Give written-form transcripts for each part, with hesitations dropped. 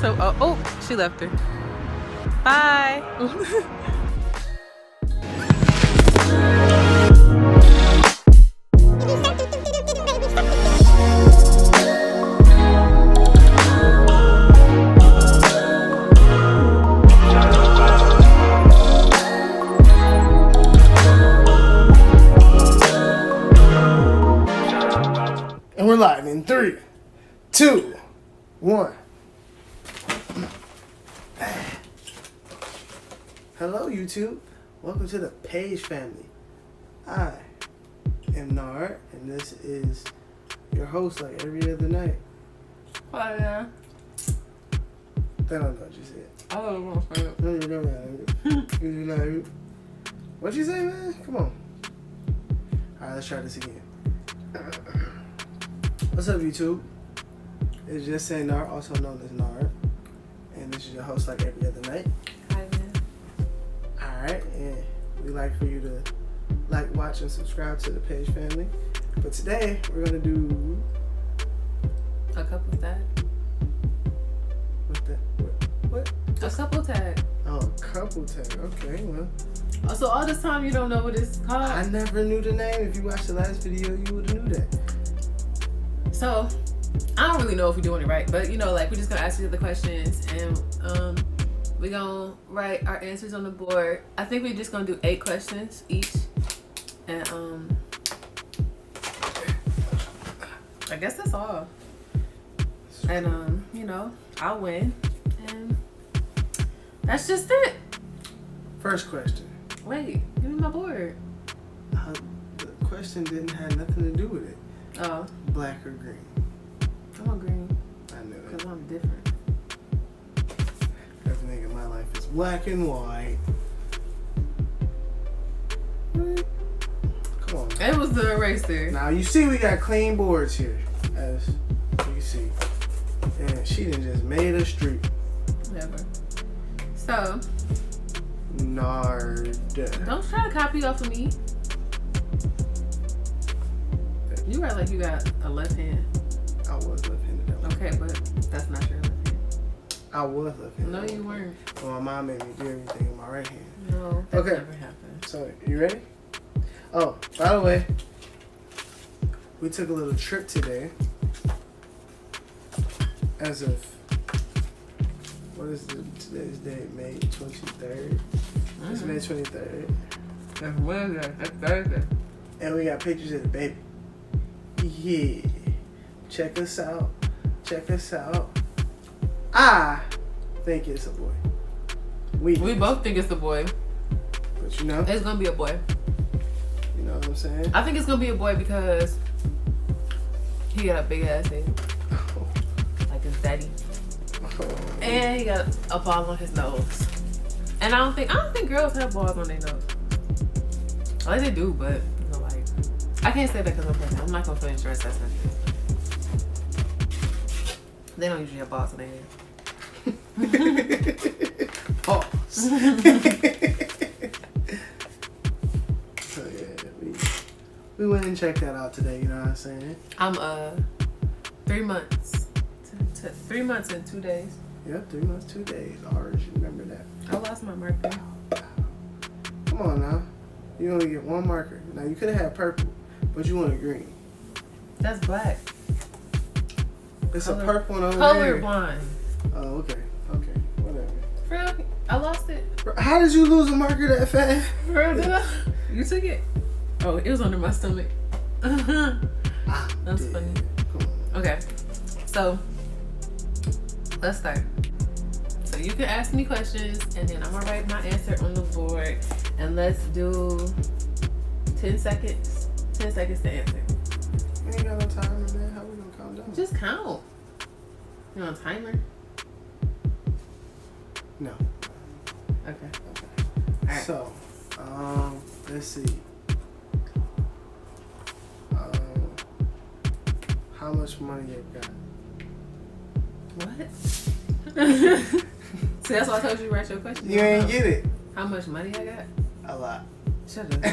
So, oh, she left her. Bye. And we're live in 3, 2, 1. Hello, YouTube. Welcome to the Page family. I am Nard, and this is your host like every other night. Hi, yeah. They don't know what you said. I don't know what I'm No, you don't know. What'd you say, man? Come on. Alright, let's try this again. What's up, YouTube? It's just saying Nard, also known as Nard. And this is your host like every other night. Hi, man. Alright, and we like for you to like, watch, and subscribe to the Page family. But today, we're going to do... A couple tag. What? A couple tag. Oh, couple tag. Okay, well. So all this time you don't know what it's called? I never knew the name. If you watched the last video, you would have knew that. So, I don't really know if we're doing it right, but you know, like, we're just gonna ask you the questions and we're gonna write our answers on the board. I think we're just gonna do 8 questions each. And I guess that's all. And you know, I'll win. And that's just it. First question. Wait, give me my board. The question didn't have nothing to do with it. Oh, Black or green? I'm a green. I knew it. Because I'm different. Everything in my life is black and white. Come on. It was the eraser. Now you see we got clean boards here, as you can see. And she done just made a street. Whatever. So, Nard. don't try to copy off of me. You write like you got a left hand. I was left-handed. Okay, but that's not your left hand. I was left-handed. No, you weren't. Well, my mom made me do everything with my right hand. No, that Okay. never happened. So, you ready? Oh, by the way, we took a little trip today. As of, what is today's date? May 23rd. It's May 23rd. That's Wednesday. That's Thursday. And we got pictures of the baby. Yeah. Check us out. Check us out. I think it's a boy. We both think it's the boy. But you know? It's gonna be a boy. You know what I'm saying? I think it's gonna be a boy because he got a big ass head. Like his daddy. And he got a ball on his nose. And I don't think girls have balls on their nose. Like they do, but you know, like I can't say that because I'm pregnant. I'm not gonna finish the rest of that sentence. They don't usually have balls on their head. Pause. So yeah, we went and checked that out today, you know what I'm saying? I'm 3 months. 3 months and 2 days. Yep, 3 months, 2 days. I already remember that. I lost my marker. Come on now. You only get one marker. Now you could have had purple, but you wanted green. That's black. It's a purple one over there. Colorblind. Oh, okay. Okay. Whatever. For real? I lost it. How did you lose a marker that fast? For real, did I? You took it? Oh, it was under my stomach. That's funny. Come on. Okay. So, let's start. So you can ask me questions and then I'm gonna write my answer on the board and let's do 10 seconds. 10 seconds to answer. We ain't got no timer, man. How we gonna count down? Just count. You want a timer? No. Okay. Alright. So, Let's see. How much money you got? What? See, that's why I told you to write your question. You ain't get it. How much money I got? A lot. Shut up.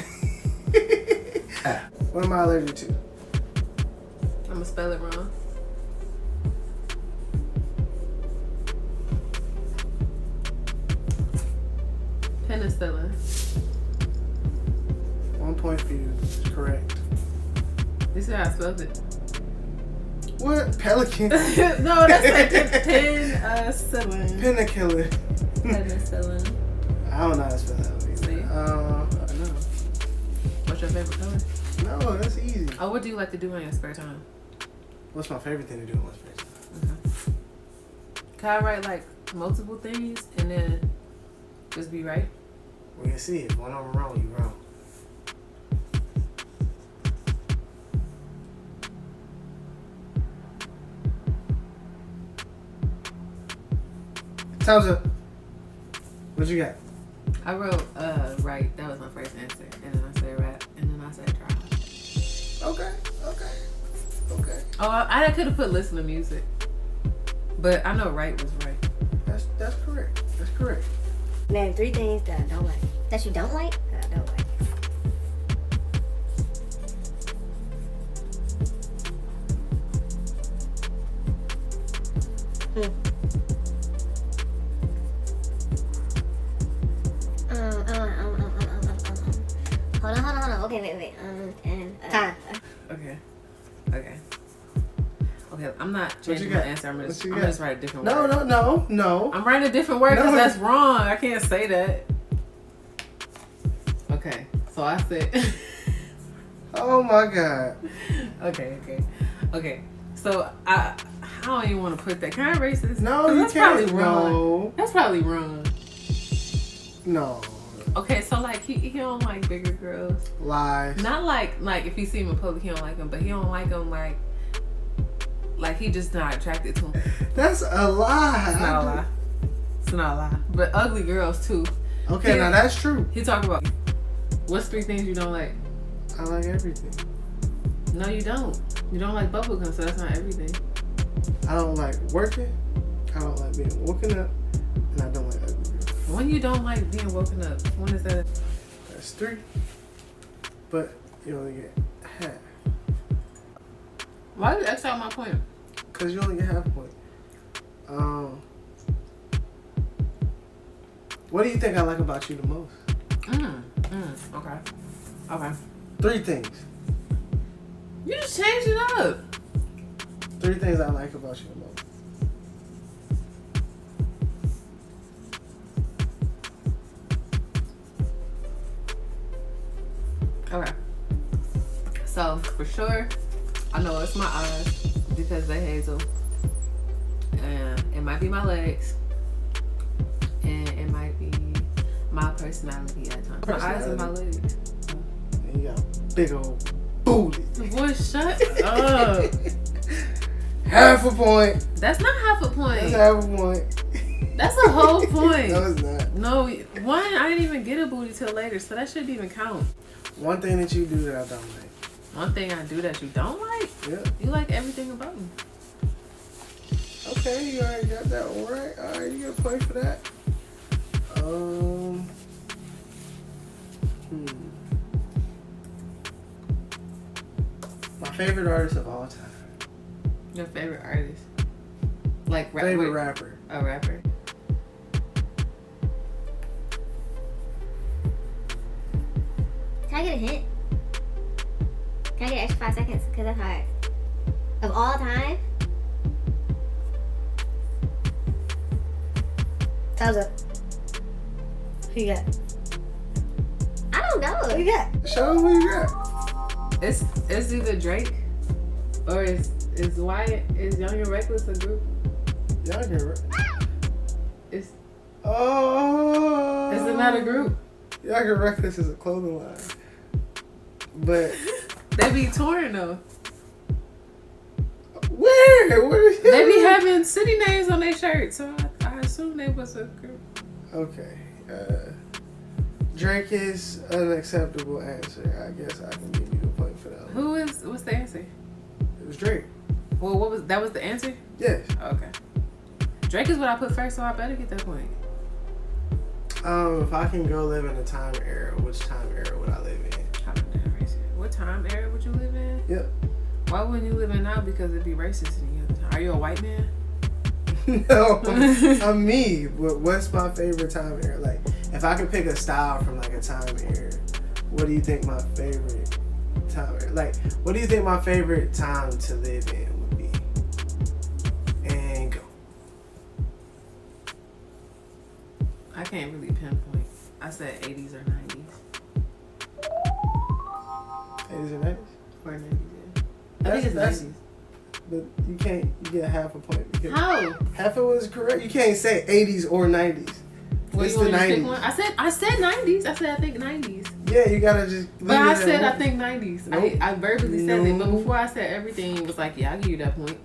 What am I allergic to? I'm gonna spell it wrong. Penicillin. 1 point for you. It's correct. You see how I spelled it? What? Pelican? No, that's like penicillin. Penicillin. Penicillin. I don't know how to spell that one either. See? I know. What's your favorite color? No, that's easy. Oh, what do you like to do in your spare time? What's my favorite thing to do in my spare time? Okay. Can I write like multiple things and then just be right? We can see if one of them wrong, you wrong. Time's up. What you got? I wrote right. That was my first answer, and then I said rap, and then I said try. Okay. Oh, I could have put listen to music, but I know right was right. That's correct. That's correct. Name 3 things that I don't like. That you don't like? That I don't like. Hold on. Okay, wait. Time. Okay. I'm not you changing my got? answer. I'm What just you I'm got? just write a different No. word. No. I'm writing a different word because No. that's wrong. I can't say that. Okay, so I said. Oh my God. Okay. So I don't even want to put that. Can I erase this? No, 'Cause you that's can't. Probably wrong. No. That's probably wrong. No. Okay, so like he don't like bigger girls. Lies. Not like if you see him in public, he don't like them, but he don't like them like he just not attracted to him. That's a lie. It's not a lie. It's not a lie. But ugly girls too. Okay, now that's true. He talk about what's 3 things you don't like. I like everything. No, you don't. You don't like bubblegum, so that's not everything. I don't like working. I don't like being woken up. And I don't like ugly girls. When you don't like being woken up, when is that? That's 3. But you only get half. Why did you X out my point? Because you only get half a point. What do you think I like about you the most? Okay. 3 things. You just changed it up. 3 things I like about you the most. Okay. So for sure, I know it's my eyes because they hazel, and it might be my legs, and it might be my personality at times. My eyes and my legs. And you got big old booty. Boy, shut up. Half a point. That's not half a point. That's half a point. That's a whole point. No, it's not. No, one, I didn't even get a booty till later, so that shouldn't even count. One thing that you do that I don't like. One thing I do that you don't like? Yeah. You like everything about me. Okay, you already got that one right. Alright, you get a point for that. My favorite artist of all time. Your favorite artist? Like Favorite rapper. A rapper. Can I get a hint? Can I get an extra 5 seconds? Because that's hard. Of all time? Time's up. Who you got? I don't know. Who you got? Show them who you got. It's either Drake or is Wyatt, is Young and Reckless a group? Y'all get right. Is it Oh. not a group? Y'all get Reckless is a clothing line. But They be touring though. where? They be having city names on their shirts, so I assume they was a group. Okay. Drake is an acceptable answer. I guess I can give you a point for that one. What's the answer? It was Drake. Well, that was the answer? Yes. Okay. Drake is what I put first, so I better get that point. If I can go live in a time era, which time era would I live in? What time era would you live in? Yep. Why wouldn't you live in now? Because it'd be racist in the other time. Are you a white man? No, I'm me. But what's my favorite time era? Like, if I could pick a style from like a time era, what do you think my favorite time era? Like, what do you think my favorite time to live in would be? And go. I can't really pinpoint. I said 80s or 90s. 80s or 90s? Or 90s, yeah. I think it's 90s. But you can't. You get half a point because How? half of it was correct. You can't say 80s or 90s. Well, It's you the want me to pick 90s. one? I said 90s. I said I think 90s. Yeah, you gotta just. But I leave it said at I think 90s. Nope. I verbally said it, but No. before I said everything, it was like, yeah, I'll give you that point.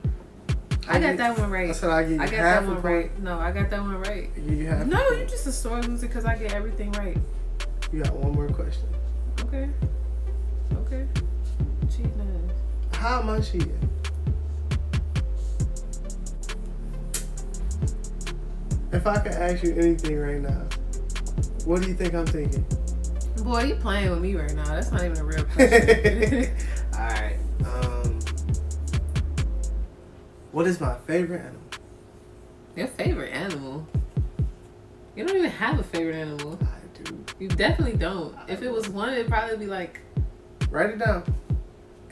I got get- that one right. I said I give you I got half that a one point. right. No, I got that one right. I give you half. No, a point. you just a sore loser because I get everything right. You got one more question. Okay. Okay. Cheating ass. How am I cheating? If I could ask you anything right now, what do you think I'm thinking? Boy, you playing with me right now. That's not even a real question. Alright. What is my favorite animal? Your favorite animal? You don't even have a favorite animal. I do. You definitely don't. If it was one, it'd probably be like... Write it down.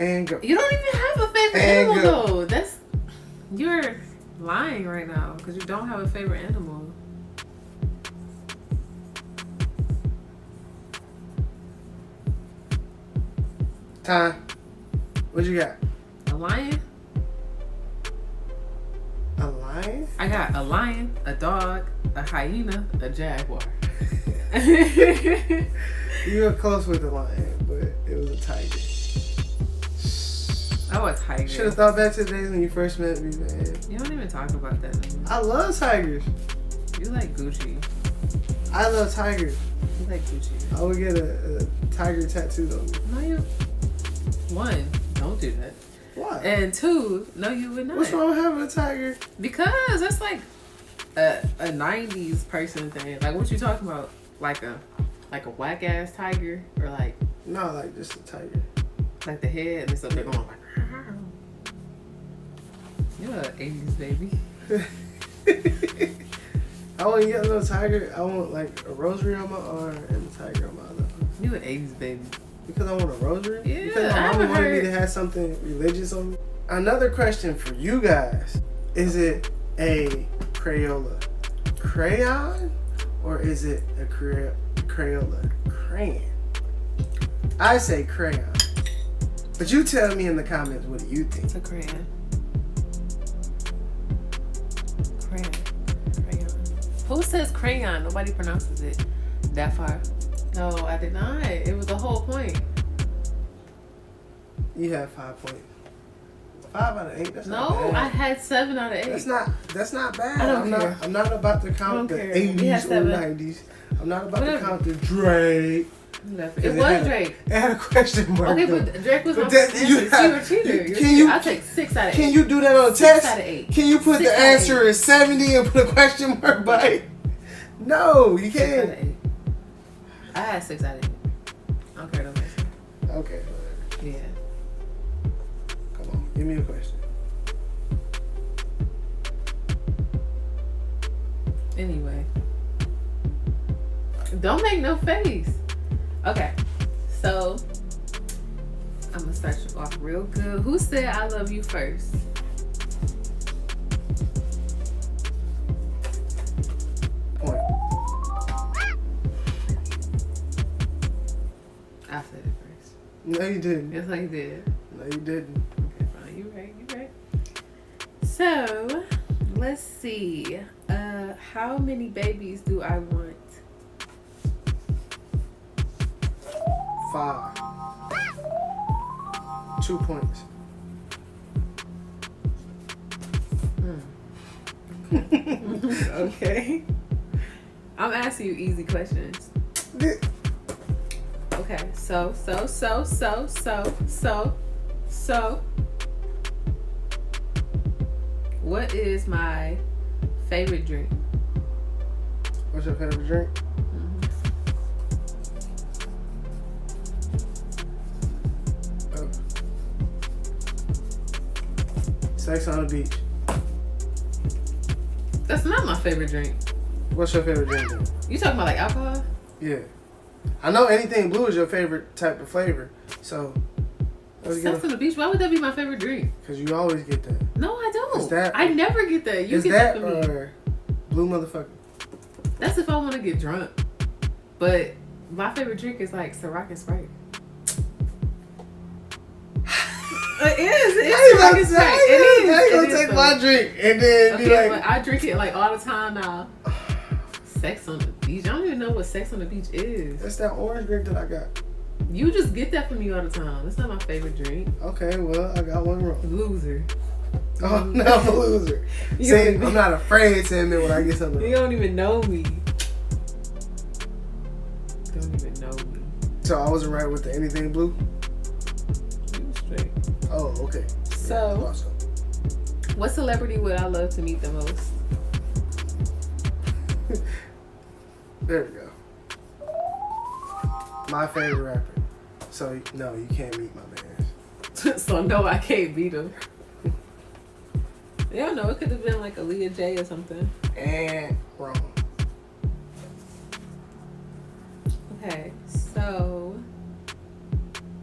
And go. You don't even have a favorite And animal, go. though. That's... You're lying right now because you don't have a favorite animal. Time. What you got? A lion? A lion? I got a lion, a dog, a hyena, a jaguar. You were close with the lion, but it was a tiger. Oh, a tiger. Should have thought back to the days when you first met me, man. You don't even talk about that anymore. I love tigers. You like Gucci. I love tigers. You like Gucci. I would get a tiger tattooed on me. No, you... One, don't do that. Why? And two, no, you would not. What's wrong with having a tiger? Because that's like a 90s person thing. Like, what you talking about? Like a whack ass tiger, or like No, like just a tiger. the head and stuff. They're going like. You're an 80s baby. I want to get a little tiger. I want like a rosary on my arm and a tiger on my other arm. You an 80s baby. Because I want a rosary? Yeah, Because I my mama haven't wanted me heard- to have something religious on me. Another question for you guys. Is it a Crayola crayon or is it a Crayola crayon? I say crayon. But you tell me in the comments, what do you think? It's a crayon. Crayon. Who says crayon? Nobody pronounces it that far. No, I did not. It was the whole point. You have 5 points. 5 out of 8. That's not No, bad. I had 7 out of 8. That's not bad. I don't care. I'm not about to count the I don't care. We had 80s or 7. 90s. I'm not about Whatever. to count the Drake. It was Drake. It had a question mark. Okay, though. but Drake was But my that- first you answer. have- You're a cheater. You're a can cheater. you- I'll take 6 out of 8. Can you do that on a 6 test? out of 8. Can you put 6 the out of answer 8. as 70 and put a question mark by it? No, you 6 out of can't. 8. I had 6 out of 8. I don't care no answer. Okay, whatever. Yeah. Come on, give me a question. Anyway. Don't make no face. Okay. So, I'm going to start you off real good. Who said I love you first? Point. I said it first. No, you didn't. Yes, I did. No, you didn't. Okay, fine. You right. So, let's see. How many babies do I want? 5. 2 points. Okay. I'm asking you easy questions. So. What is my favorite drink? What's your favorite drink? Oh. Sex on the beach. That's not my favorite drink. What's your favorite drink then? You talking about like alcohol? Yeah. I know anything blue is your favorite type of flavor. So, Sex on the beach? Why would that be my favorite drink? because you always get that. No, I don't. Is that- I never get that. You Is get that that for me. or blue motherfucker? That's if I want to get drunk. But my favorite drink is like Ciroc and Sprite. It is. It's Ciroc and Sprite. It is. Now you It gonna is, take though. my drink and then be Okay, like, but I drink it like all the time now. Sex on the beach. I don't even know what Sex on the beach is. that's that orange drink that I got. You just get that from me all the time. That's not my favorite drink. Okay, well, I got one wrong. Loser. Oh, no, I'm a loser. You See, don't even- I'm not afraid to admit when I get something You wrong. don't even know me. Don't even know me. So I wasn't right with the anything blue? You straight. Oh, okay. So- Yeah, awesome. What celebrity would I love to meet the most? There we go. My favorite rapper. So, no, you can't meet my man. So no, I can't beat him. Yeah, no, it could have been like Aaliyah J or something. And wrong. Okay, so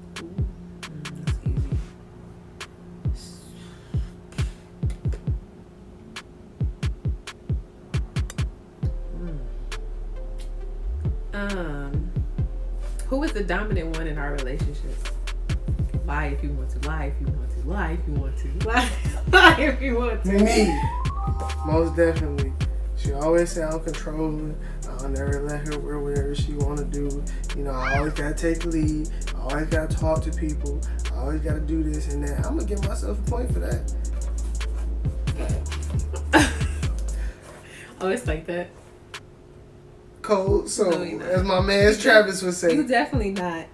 that's easy. Who is the dominant one in our relationship? Lie if you want to. Lie if you want to. Lie if you want to. Lie if you want to. Me. Most definitely. She always say I'm controlling. I'll never let her wear whatever she want to do. You know, I always got to take the lead. I always got to talk to people. I always got to do this and that. I'm going to give myself a point for that. Oh, it's like that. Cold soul. No, you're not. As my man Travis would say. You definitely not.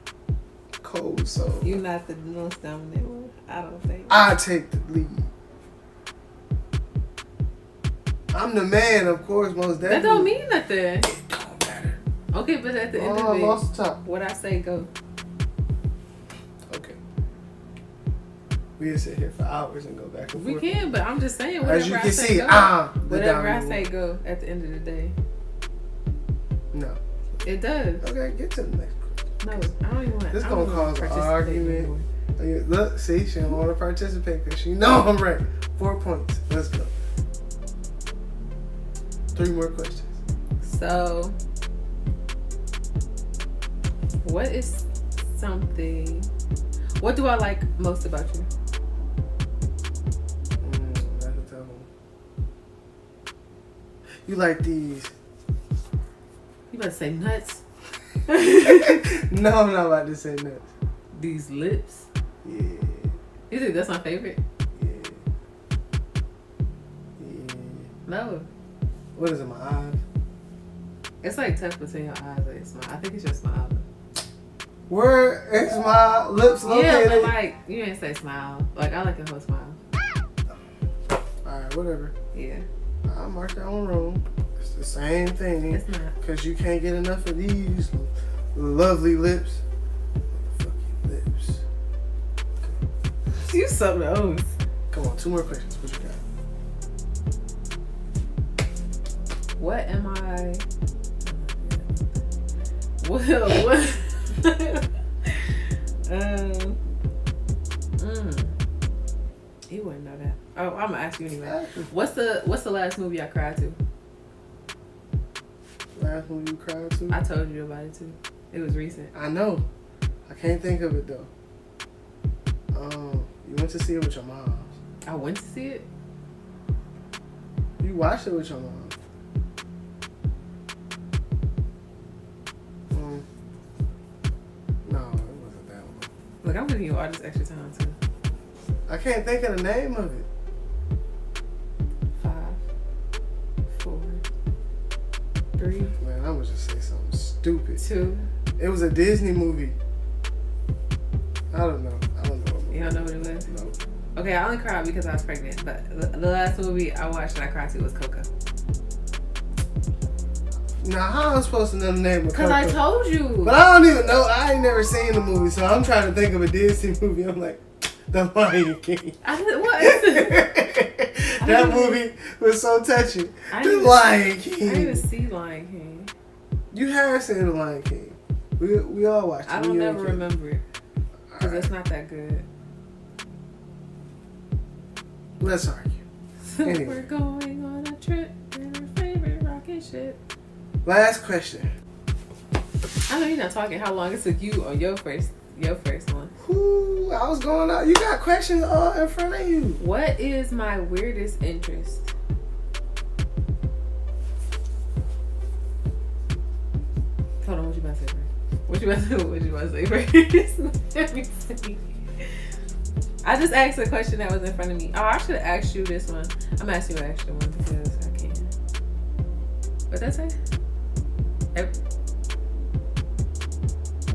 Cold soul. You're not the most dominant one. I don't think. I take the lead. I'm the man, of course, most definitely. That don't mean nothing. It don't matter. Okay, but at the end Oh, I of it, lost the top. what I say go. Okay. We can sit here for hours and go back and We forth. can, but I'm just saying whatever As you I can say see, go. the Whatever I dominant say one. go at the end of the day. No. It does. Okay, get to the next No, I don't even want. This I gonna don't wanna cause an participate argument. anymore. question. Look, see, she don't want to participate because she know I'm right. 4 points. Let's go. 3 more questions. So, what is something? What do I like most about you? That's a tough one. You like these? You better say nuts. No, I'm not about to say nuts. These lips. Yeah, You think that's my favorite? yeah, yeah. No. What is it? My eyes? It's like tough between your eyes and your smile. I think it's your smile. Where is my lips Yeah, located? but like you didn't say smile. Like I like a whole smile. Alright, whatever. Yeah, I'll mark that one wrong. It's the same thing. it's not. Because you can't get enough of these lovely lips. Fucking lips. You something else. Come on, 2 more questions. What you got? What am I? What? You wouldn't know that. Oh, I'm gonna ask you anyway. What's the last movie I cried to? Last one you cried to? I told you about it too. It was recent. I know. I can't think of it though. You went to see it with your mom. I went to see it. You watched it with your mom. No, it wasn't that one. Look, I'm giving you all this extra time too. I can't think of the name of it. 5, 4, 3, Man, I was just say something stupid. 2. It was a Disney movie. I don't know. You don't know what it was? No. Okay, I only cried because I was pregnant. But the last movie I watched and I cried to was Coco. Now, how am I supposed to know the name of Coco? Because I told you. But I don't even know. I ain't never seen the movie, so I'm trying to think of a Disney movie. I'm like, The Lion King. I didn't, what? That movie was so touching. I The didn't- Lion I King. didn't even see Lion King. You have seen The Lion King. We all watched it. I Me don't and never Kid. remember it. Because it's not that good. Let's argue. So Anyway. we're going on a trip in our favorite rocket ship. Last question. I know you're not talking how long it took you on your first one. Who? I was going out. You got questions all in front of you. What is my weirdest interest? Hold on, what you about to say first? What you about to say first? Let me see. I just asked a question that was in front of me. Oh, I should have asked you this one. I'm asking you an extra one because I can't. What'd that say?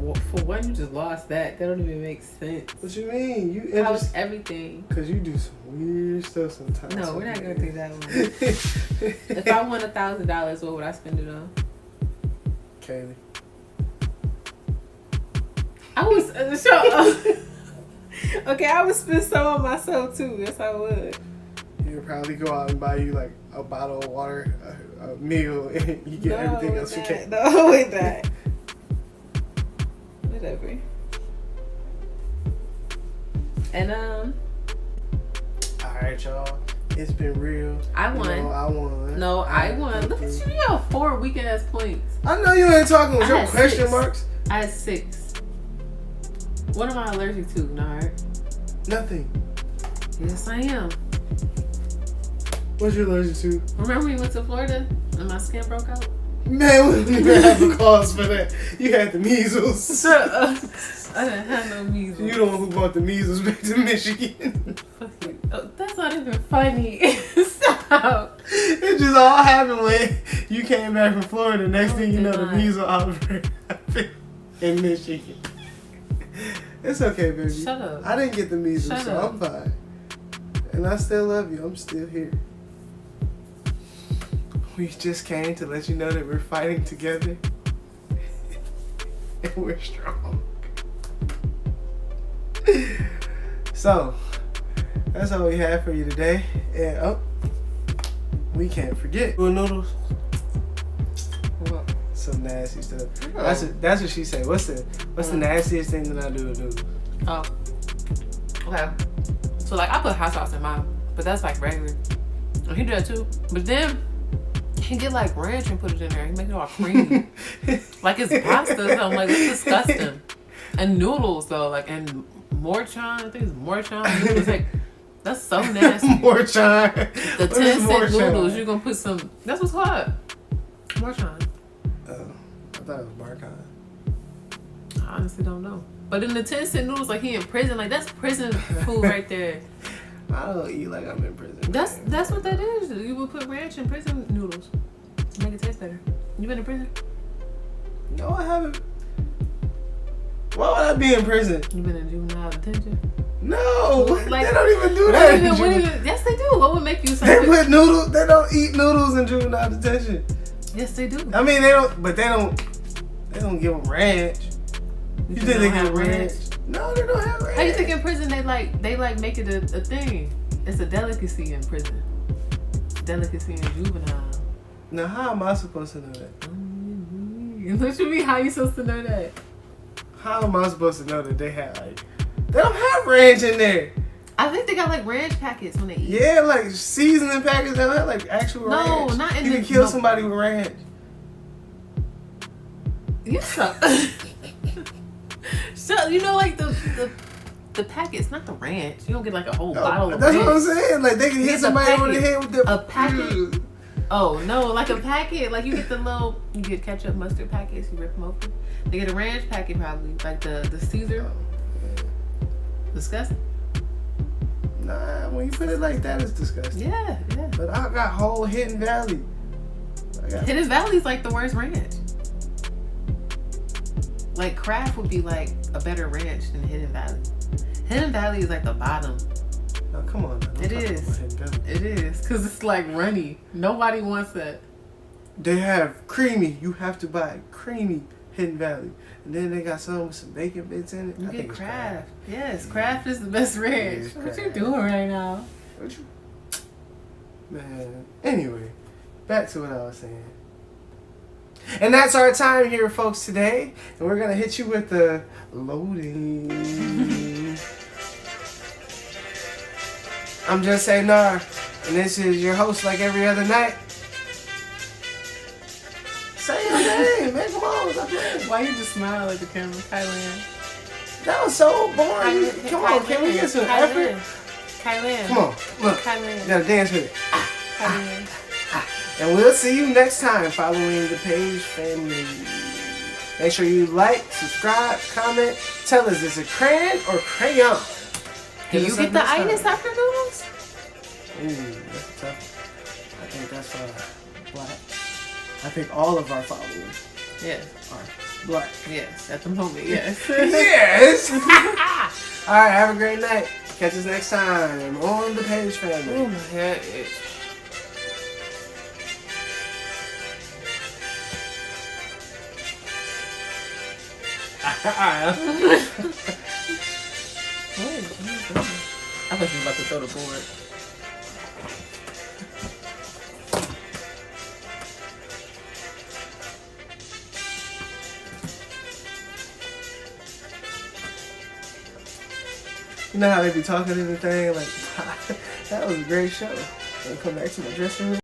Well, for one, you just lost that. That don't even make sense. What you mean? You How was interested? everything? Because you do some weird stuff sometimes. No, we're not going through that one. If I won $1,000, what would I spend it on? Kaylee. I was okay, I would spend some on myself too. Yes, I would. You'll probably go out and buy you like a bottle of water, a meal, and you get everything else you can. No, with that. Whatever. And All right, y'all. It's been real. I won. You know, I won. No, I won. Look at you. You have 4 weak ass points. I know you ain't talking with I your had question 6. marks. I had 6. What am I allergic to, Nard? Nothing. Yes, I am. What you allergic to? Remember when we went to Florida and my skin broke out? Man, we didn't even have a cause for that. You had the measles. I didn't have no measles. You the one who brought the measles back to Michigan. Fuck you. Oh, that's not even funny. Stop. It just all happened when you came back from Florida. Next thing you know, the not. measles outbreak happened in Michigan. It's okay, baby. Shut up. I didn't get the measles, Shut so up. I'm fine. And I still love you. I'm still here. We just came to let you know that we're fighting together. And we're strong. So, that's all we have for you today. And we can't forget. Noodles. What? Some nasty stuff. Oh. That's what she said. What's the nastiest thing that I do with noodles? Oh. Okay. So like I put hot sauce in mine, but that's like regular. And he do that too. But then he get like ranch and put it in there. He make it all creamy. Like it's pasta or something. Like it's disgusting. And noodles though, like and Morchan, I think it's Morchan noodles. Like that's so nasty. Morchan. The What is 10-cent Morchan? noodles, you're gonna put some. That's what's called. Morchan. Oh, I thought it was Marcon. I honestly don't know. But in the 10-cent noodles, like he in prison, like that's prison food right there. I don't eat like I'm in prison. That's what that is. You would put ranch in prison noodles to make it taste better. You been in prison? No, I haven't. Why would I be in prison? You been in juvenile detention? No, Like, they don't even do that. Yes, they do. What would make you They say? put noodles. They don't eat noodles in juvenile detention. Yes, they do. I mean, they don't. But they don't. They don't give them ranch. You think they don't give have ranch? No, they don't have ranch. How you think in prison they make it a thing? It's a delicacy in prison. Delicacy in juvenile. Now, how am I supposed to know that? What you mean? How you supposed to know that? How am I supposed to know that they have like? They don't have ranch in there. I think they got like ranch packets when they eat. Yeah, like seasoning packets. They don't have like actual No, ranch. not in you the- can kill no. somebody with ranch. You suck. So you know, like the packets, not the ranch. You don't get like a whole bottle of That's ranch. what I'm saying. Like they can You hit get the somebody over the packet. head with the A packet? Oh no, like a packet. Like you get you get ketchup, mustard packets. You rip them open. They get a ranch packet probably, like the Caesar. Disgusting. Nah, when you put it like that, it's disgusting. Yeah. But I got whole Hidden Valley. Hidden Hidden Valley's like the worst ranch. Like Kraft would be like a better ranch than Hidden Valley. Hidden Valley is like the bottom. No, come on. Now. Don't It talk is. about Hidden Valley. It is because it's like runny. Nobody wants that. They have creamy. You have to buy creamy Hidden Valley. And then they got some with some bacon bits in it. You I get think it's Kraft. Yes, Kraft is the best ranch. is What you Kraft. doing right now? What you... Man. Anyway, back to what I was saying. And that's our time here, folks, today. And we're going to hit you with the loading. I'm Just Say Nar. And this is your host like every other night. Say your name, man. Come on. Stop playing. Why you just smile at the camera, Kylan? That was so boring. Come on, can we get some effort? Kylan. Come on, look. Kylan. You gotta dance with it. Kylan. And we'll see you next time following the Page family. Make sure you like, subscribe, comment. Tell us, is it crayon or crayon? Do Hit you us get up the next time. itis after noodles? Ooh, that's tough. I think that's black. I think all of our followers Yes. are black. Yes. At the moment, yes. Yes! Alright, have a great night. Catch us next time on the Page family. Oh my head itch. What is you doing? I thought you were about to throw the board. You know how they be talking in the thing? Like, that was a great show. I'll come back to my dressing room.